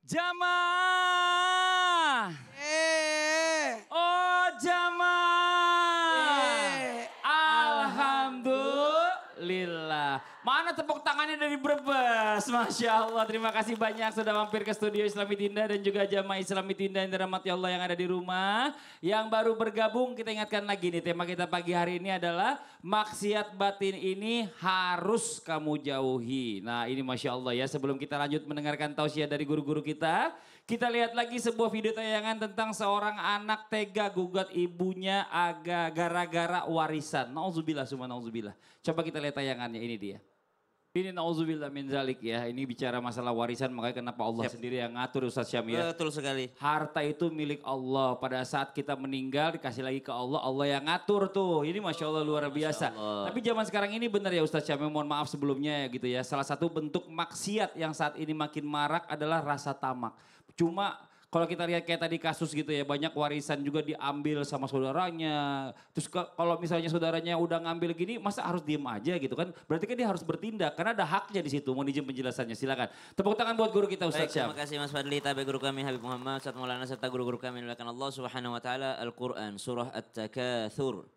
Jamaah. Oh jamaah. Alhamdulillah. Mana tepuk tangannya dari Brebes? Masya Allah. Terima kasih banyak sudah mampir ke studio Islami Tinda dan juga jamaah Islami Tinda yang dirahmati Allah yang ada di rumah. Yang baru bergabung kita ingatkan lagi nih tema kita pagi hari ini adalah maksiat batin ini harus kamu jauhi. Nah ini Masya Allah ya, sebelum kita lanjut mendengarkan tausiah dari guru-guru kita lihat lagi sebuah video tayangan tentang seorang anak tega gugat ibunya gara-gara warisan. Nauzubillah summa nauzubillah. Coba kita lihat tayangannya, ini dia. Ini nauzubillah min zalik ya, ini bicara masalah warisan, makanya kenapa Allah sendiri yang ngatur Ustaz Syam ya. Betul sekali. Harta itu milik Allah, pada saat kita meninggal dikasih lagi ke Allah, Allah yang ngatur tuh. Ini Masya Allah luar biasa. Tapi zaman sekarang ini benar ya Ustaz Syam, mohon maaf sebelumnya ya gitu ya. Salah satu bentuk maksiat yang saat ini makin marak adalah rasa tamak. Cuma kalau kita lihat kayak tadi kasus gitu ya, banyak warisan juga diambil sama saudaranya. Terus kalau misalnya saudaranya udah ngambil gini, masa harus diem aja gitu kan? Berarti kan dia harus bertindak, karena ada haknya di situ. Mau izin penjelasannya, silakan. Tepuk tangan buat guru kita Ustaz Syam. Terima kasih Mas Fadli, tabi guru kami Habib Muhammad, Ustaz Maulana serta guru-guru kami dimuliakan Allah Subhanahu wa taala. Al-Qur'an surah At-Takatsur.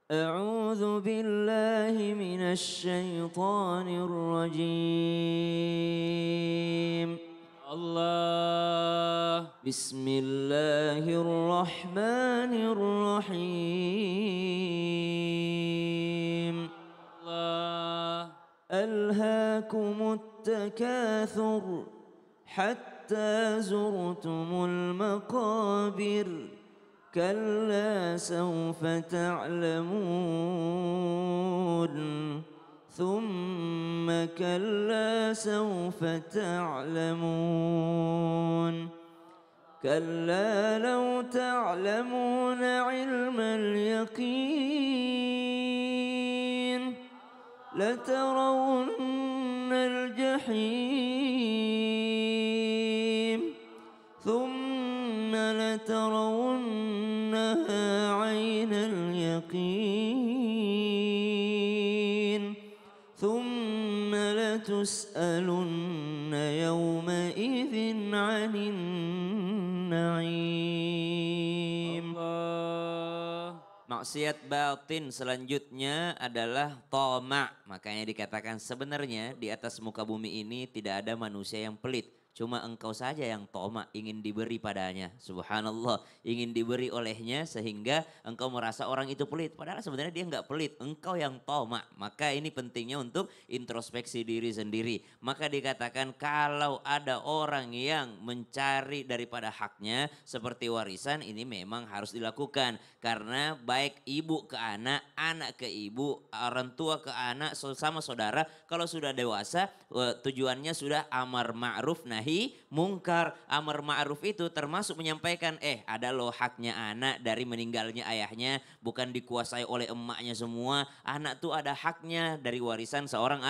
A'udzu billahi minasy syaithanir rajim. Allah. Bismillahirrahmanirrahim. Allah. Alhaakumut takatsur hatta zurtumul maqabir. Kalla sawfa ta'lamun. ثم كلا سوف تعلمون كلا لو تعلمون علم اليقين لترون الجحيم ثم لترونها عين اليقين ثم لتسألن يومئذ عن النعيم. Maksiat batin selanjutnya adalah tama'. Makanya dikatakan sebenarnya di atas muka bumi ini tidak ada manusia yang pelit. Cuma engkau saja yang toma, ingin diberi padanya. Subhanallah, ingin diberi olehnya sehingga engkau merasa orang itu pelit. Padahal sebenarnya dia enggak pelit, engkau yang toma. Maka ini pentingnya untuk introspeksi diri sendiri. Maka dikatakan kalau ada orang yang mencari daripada haknya seperti warisan, ini memang harus dilakukan. Karena baik ibu ke anak, anak ke ibu, orang tua ke anak, sama saudara. Kalau sudah dewasa tujuannya sudah amar ma'ruf nahi mungkar. Amar ma'ruf itu termasuk menyampaikan ada loh haknya anak dari meninggalnya ayahnya, bukan dikuasai oleh emaknya semua. Anak tuh ada haknya dari warisan seorang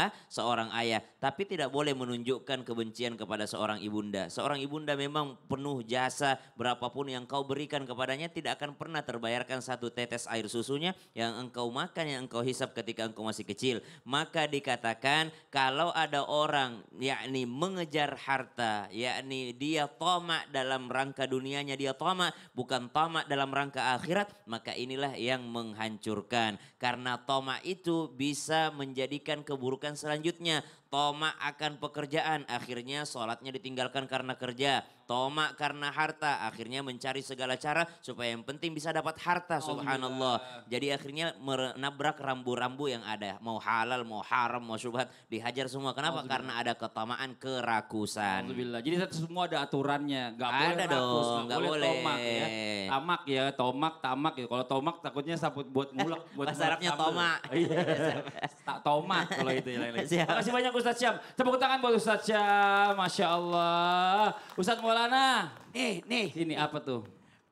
ayah, tapi tidak boleh menunjukkan kebencian kepada seorang ibunda. Seorang ibunda memang penuh jasa, berapapun yang kau berikan kepadanya tidak akan pernah terbayarkan satu tetes air susunya yang engkau makan, yang engkau hisap ketika engkau masih kecil. Maka dikatakan kalau ada orang yakni mengejar harta, yakni dia tamak dalam rangka dunianya, dia tamak bukan tamak dalam rangka akhirat, maka inilah yang menghancurkan. Karena tamak itu bisa menjadikan keburukan selanjutnya. Tamak akan pekerjaan, akhirnya sholatnya ditinggalkan karena kerja. Tamak karena harta, akhirnya mencari segala cara supaya yang penting bisa dapat harta. Subhanallah. Jadi akhirnya menabrak rambu-rambu yang ada. Mau halal, mau haram, mau syubhat, dihajar semua. Kenapa? Karena ada ketamaan, kerakusan. Jadi semua ada aturannya, nggak boleh ada rakus, dong, nggak boleh tomak ya. Tamak ya, tamak ya. Kalau tomak takutnya sabut buat ngulek. Bahasa Arabnya tomak. Tomak kalau itu yang lain. Terima kasih banyak Ustaz Syam. Tepuk tangan buat Ustaz Syam, Masya Allah. Ustaz Maulana. Nih. Ini apa tuh?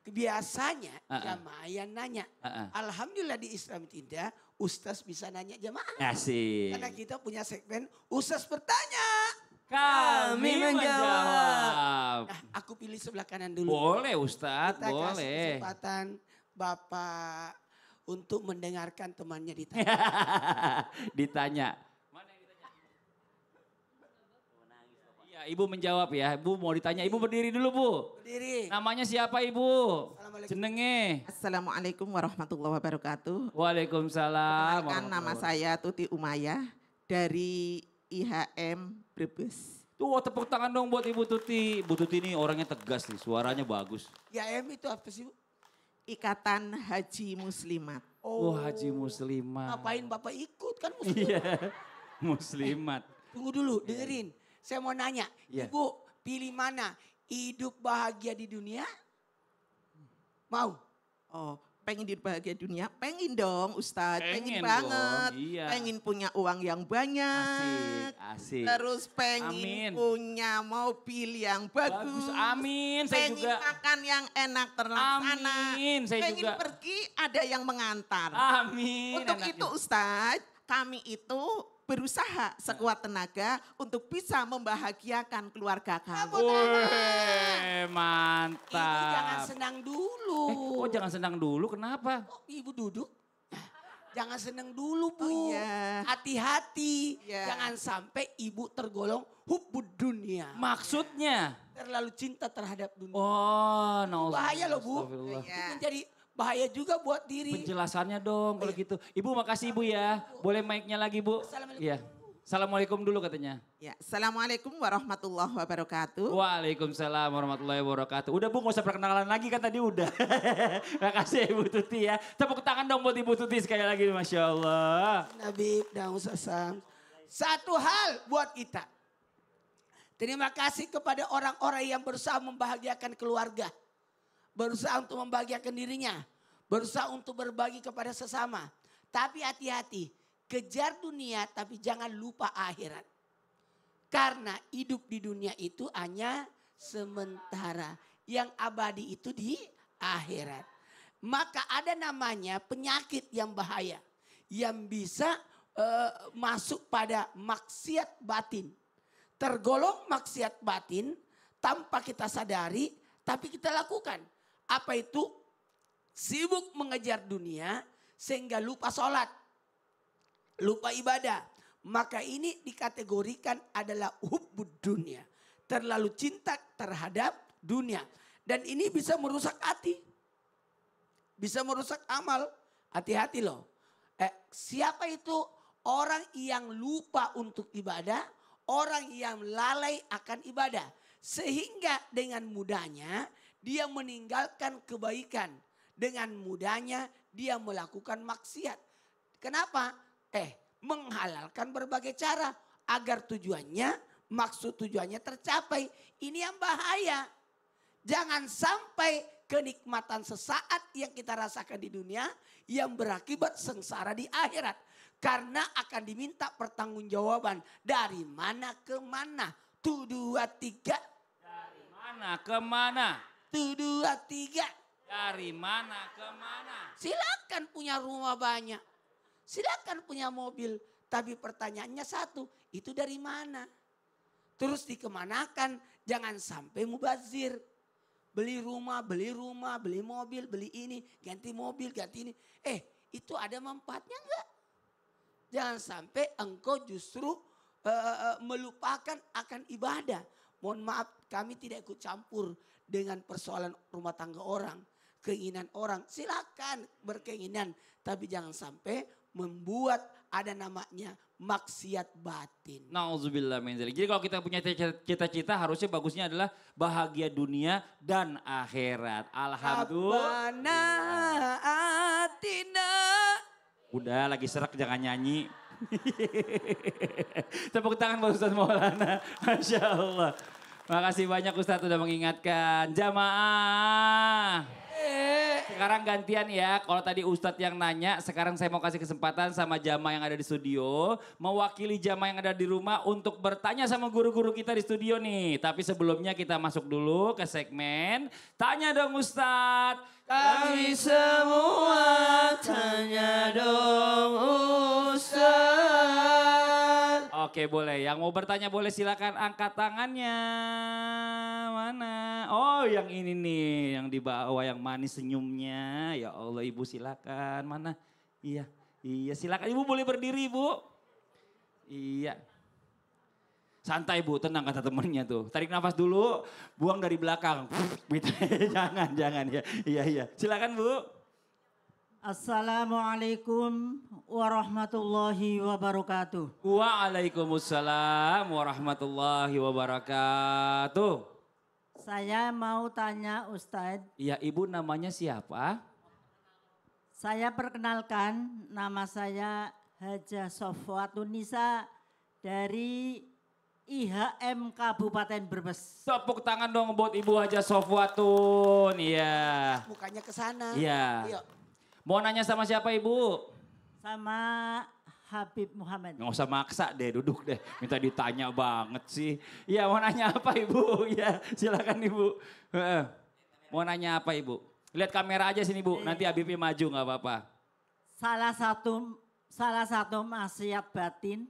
Biasanya jamaah yang nanya. Alhamdulillah di Islam Tinda, Ustaz bisa nanya jamaah. Asik. Karena kita punya segmen Ustaz bertanya. Kami menjawab. Nah, aku pilih sebelah kanan dulu. Boleh Ustaz, kita boleh. kasih kesempatan Bapak untuk mendengarkan temannya ditanya. Ditanya. Mana yang ditanya? Ibu menjawab ya. Ibu mau ditanya. Ibu berdiri dulu Bu. Berdiri. Namanya siapa Ibu? Jenenge. Assalamualaikum warahmatullahi wabarakatuh. Waalaikumsalam. Perkenalkan, nama saya Tuti Umayah dari IHM Brebes. Tuh tepuk tangan dong buat Ibu Tuti. Ibu Tuti ini orangnya tegas nih, suaranya bagus. IHM itu apa sih Bu? Ikatan Haji Muslimat. Oh, Haji Muslimat. Ngapain Bapak ikut kan Muslim? Iya, Muslimat. Tunggu dulu, dengerin. Saya mau nanya, Iya. Ibu pilih mana? Hidup bahagia di dunia? Mau? Oh, pengen bahagia dunia? Pengen dong Ustadz, Pengen pengen banget. dong, iya. Pengen punya uang yang banyak. Asik. Terus Amin. pengen punya mobil yang bagus. Bagus, amin. Saya Pengen juga. makan yang enak terlaksana. Amin, saya pengen juga. pergi ada yang mengantar. Amin. Untuk anaknya. itu Ustadz, kami itu berusaha sekuat tenaga untuk bisa membahagiakan keluarga kami. Wih, Ibu jangan mantap. senang dulu. Oh jangan senang dulu, kenapa? Oh, Ibu duduk. Jangan senang dulu Bu. Oh, iya. Hati-hati. Iya. Jangan sampai Ibu tergolong hubbud dunia. Maksudnya? Terlalu cinta terhadap dunia. Oh, no. Bahaya loh, Bu. Astagfirullah. Iya. Itu menjadi bahaya juga buat diri. Penjelasannya dong kalau gitu. Ibu makasih Ibu ya. Boleh mic-nya lagi Bu? Assalamualaikum. Iya. Assalamualaikum dulu katanya. Ya, Assalamualaikum warahmatullahi wabarakatuh. Waalaikumsalam warahmatullahi wabarakatuh. Udah Bu gak usah perkenalan lagi kan tadi udah. Makasih Ibu Tuti ya. Tepuk tangan dong buat Ibu Tuti sekali lagi Masya Allah. Nabi dan Ustaz Sam. Satu hal buat kita. Terima kasih kepada orang-orang yang berusaha membahagiakan keluarga. Berusaha untuk membahagiakan dirinya. Berusaha untuk berbagi kepada sesama. Tapi hati-hati. Kejar dunia tapi jangan lupa akhirat. Karena hidup di dunia itu hanya sementara. Yang abadi itu di akhirat. Maka ada namanya penyakit yang bahaya. Yang bisa masuk pada maksiat batin. Tergolong maksiat batin tanpa kita sadari tapi kita lakukan. Apa itu? Sibuk mengejar dunia sehingga lupa sholat. Lupa ibadah. Maka ini dikategorikan adalah hubbud dunia. Terlalu cinta terhadap dunia. Dan ini bisa merusak hati. Bisa merusak amal. Hati-hati loh. Siapa itu? Orang yang lupa untuk ibadah. Orang yang lalai akan ibadah. Sehingga dengan mudahnya dia meninggalkan kebaikan. Dengan mudahnya dia melakukan maksiat. Kenapa? Menghalalkan berbagai cara. Agar maksud tujuannya tercapai. Ini yang bahaya. Jangan sampai kenikmatan sesaat yang kita rasakan di dunia. Yang berakibat sengsara di akhirat. Karena akan diminta pertanggungjawaban. Dari mana ke mana? 1, 2, 3. Dari mana ke mana? 1, 2, 3. Dari mana ke mana? Silakan punya rumah banyak. Silakan punya mobil. Tapi pertanyaannya satu. Itu dari mana? Terus dikemanakan? Jangan sampai mubazir. Beli rumah, beli mobil, beli ini. Ganti mobil, ganti ini. Itu ada manfaatnya enggak? Jangan sampai engkau justru melupakan akan ibadah. Mohon maaf kami tidak ikut campur dengan persoalan rumah tangga orang. Keinginan orang silakan berkeinginan. Tapi jangan sampai membuat ada namanya maksiat batin. Nauzubillah min dzalik. Jadi kalau kita punya cita-cita harusnya bagusnya adalah bahagia dunia dan akhirat. Alhamdulillah. Rabbana atina. Udah lagi serak jangan nyanyi. Tepuk tangan buat Ustaz Maulana. Masya Allah. Makasih banyak Ustaz udah mengingatkan. Jamaah. Sekarang gantian ya, kalau tadi Ustadz yang nanya, sekarang saya mau kasih kesempatan sama jamaah yang ada di studio. Mewakili jamaah yang ada di rumah untuk bertanya sama guru-guru kita di studio nih. Tapi sebelumnya kita masuk dulu ke segmen Tanya Dong Ustadz. Kami semua tanya dong Ustaz. Oke boleh, yang mau bertanya boleh silakan angkat tangannya. Mana? Oh yang ini nih, yang di bawah yang manis senyumnya. Ya Allah Ibu silakan, mana? Iya silakan Ibu boleh berdiri Ibu. Iya. Santai Bu, tenang kata temennya tuh. Tarik nafas dulu, buang dari belakang. Gitu. Jangan ya. Iya. Silakan Bu. Assalamualaikum warahmatullahi wabarakatuh. Waalaikumsalam warahmatullahi wabarakatuh. Saya mau tanya Ustadz, Iya Ibu namanya siapa? saya perkenalkan nama saya Haja Sofwatun Nisa dari IHM Kabupaten Brebes. Tepuk tangan dong buat Ibu Haja Sofwatun. Iya. Mukanya ke sana. Iya. Yuk. Mau nanya sama siapa Ibu? Sama Habib Muhammad. Nggak usah maksa deh, duduk deh. Minta ditanya banget sih. Iya mau nanya apa Ibu? Iya silakan Ibu. Mau nanya apa Ibu? Lihat kamera aja sini Bu, nanti Habibnya maju nggak apa-apa. Salah satu maksiat batin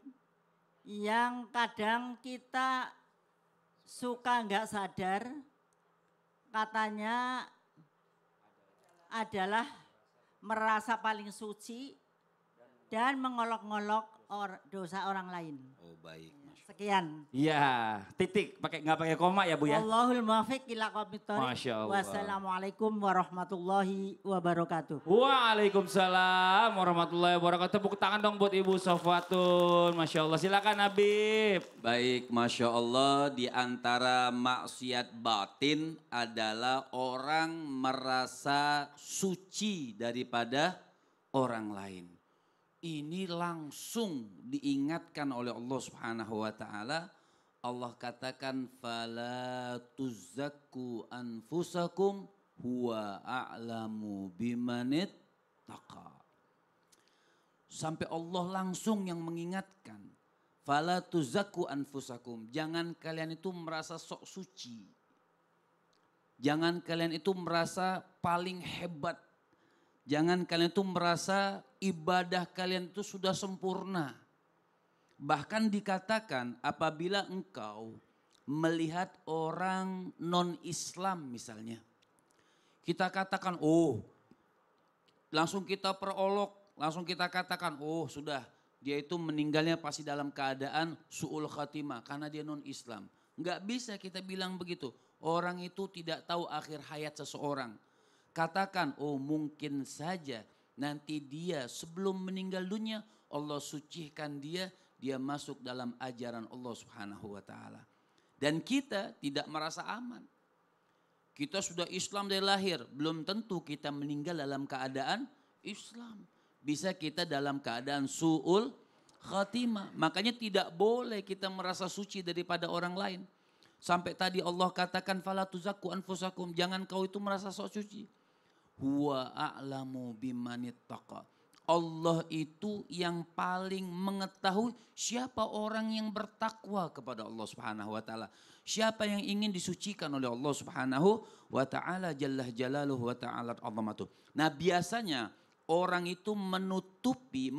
yang kadang kita suka nggak sadar, katanya adalah merasa paling suci dan mengolok-ngolok dosa orang lain. Oh baik. Sekian. Iya, titik, nggak pakai koma ya Bu ya? Allahul muwaffiq ila aqwamit thoriq. Masya Allah. Wassalamualaikum warahmatullahi wabarakatuh. Waalaikumsalam warahmatullahi wabarakatuh. Tepuk tangan dong buat Ibu Sofwatun. Masya Allah, silakan Habib. Baik, Masya Allah, di antara maksiat batin adalah orang merasa suci daripada orang lain. Ini langsung diingatkan oleh Allah Subhanahu wa taala. Allah katakan fala tuzakku anfusakum huwa a'lamu bimanit taqa. Sampai Allah langsung yang mengingatkan. Fala tuzakku anfusakum. Jangan kalian itu merasa sok suci. Jangan kalian itu merasa paling hebat. Jangan kalian itu merasa ibadah kalian itu sudah sempurna. Bahkan dikatakan apabila engkau melihat orang non-Islam misalnya. Kita katakan langsung kita perolok, langsung kita katakan sudah dia itu meninggalnya pasti dalam keadaan su'ul khatimah karena dia non-Islam. Enggak bisa kita bilang begitu. Orang itu tidak tahu akhir hayat seseorang. Katakan, mungkin saja nanti dia sebelum meninggal dunia Allah sucikan dia masuk dalam ajaran Allah Subhanahu wa taala. Dan kita tidak merasa aman. Kita sudah Islam dari lahir, belum tentu kita meninggal dalam keadaan Islam. Bisa kita dalam keadaan su'ul khatimah. Makanya tidak boleh kita merasa suci daripada orang lain. Sampai tadi Allah katakan fala tuzakku anfusakum, jangan kau itu merasa sok suci. Huwa a'lamu bimanit taqa. Allah itu yang paling mengetahui siapa orang yang bertakwa kepada Allah Subhanahu wa taala. Siapa yang ingin disucikan oleh Allah Subhanahu wa taala jalla jalaluhu wa ta'ala azamatuh. Nah, biasanya orang itu menutupi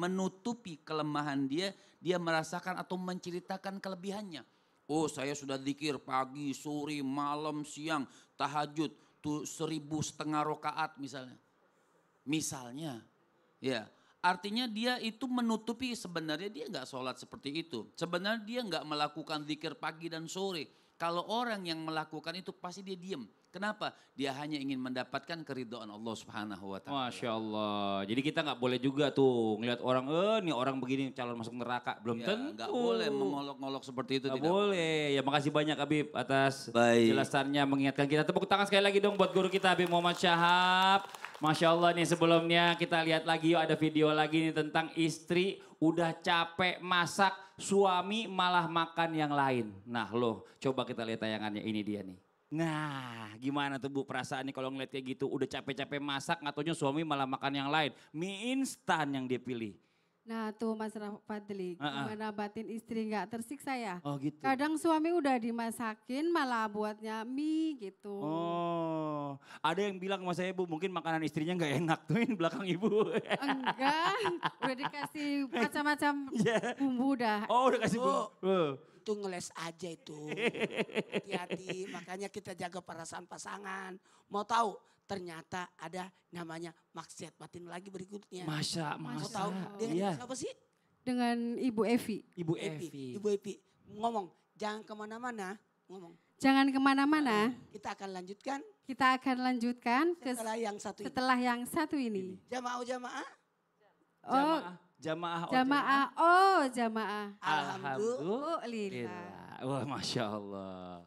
kelemahan dia merasakan atau menceritakan kelebihannya. Saya sudah zikir pagi, sore, malam, siang, tahajud. 1.500 rakaat misalnya. Misalnya, ya artinya dia itu menutupi sebenarnya dia nggak sholat seperti itu. Sebenarnya dia nggak melakukan zikir pagi dan sore. Kalau orang yang melakukan itu pasti dia diam. Kenapa? Dia hanya ingin mendapatkan keridhaan Allah Subhanahu wa taala. Masya Allah. Jadi kita nggak boleh juga tuh ngeliat orang, nih orang begini calon masuk neraka. Belum tentu. Nggak boleh mengolok-ngolok seperti itu. Nggak tidak boleh. Ya makasih banyak Habib atas Baik. jelasannya mengingatkan kita. Tepuk tangan sekali lagi dong buat guru kita Habib Muhammad Syahab. Masya Allah nih sebelumnya kita lihat lagi yuk ada video lagi nih tentang istri udah capek masak, suami malah makan yang lain. Nah loh coba kita lihat tayangannya, ini dia nih. Nah gimana tuh Bu perasaannya kalau ngeliat kayak gitu udah capek-capek masak nggak taunya suami malah makan yang lain. Mie instan yang dia pilih. Nah tuh Mas Fadli, gimana batin istri nggak tersiksa ya? Oh gitu. Kadang suami udah dimasakin malah buatnya mie gitu. Oh, ada yang bilang sama saya Bu mungkin makanan istrinya nggak enak tuh di belakang Ibu. Enggak, udah dikasih macam-macam bumbu dah. Oh udah kasih bumbu. Itu ngeles aja itu. Hati-hati, makanya kita jaga perasaan pasangan. Mau tahu? Ternyata ada namanya maksiat batin lagi berikutnya. Masa. Mau tahu? Dia Iya. siapa sih? Dengan Ibu Evi. Ibu Evi. Ibu Evi. Ngomong, jangan kemana-mana. Ngomong, Jangan kemana-mana. kita akan lanjutkan Kita akan lanjutkan setelah yang satu ini. setelah yang satu ini. Jamaah-jamaah, Oh, Jamaah. jamaah. Oh, jamaah. alhamdulillah. Alhamdulillah. Wah, Masya Allah.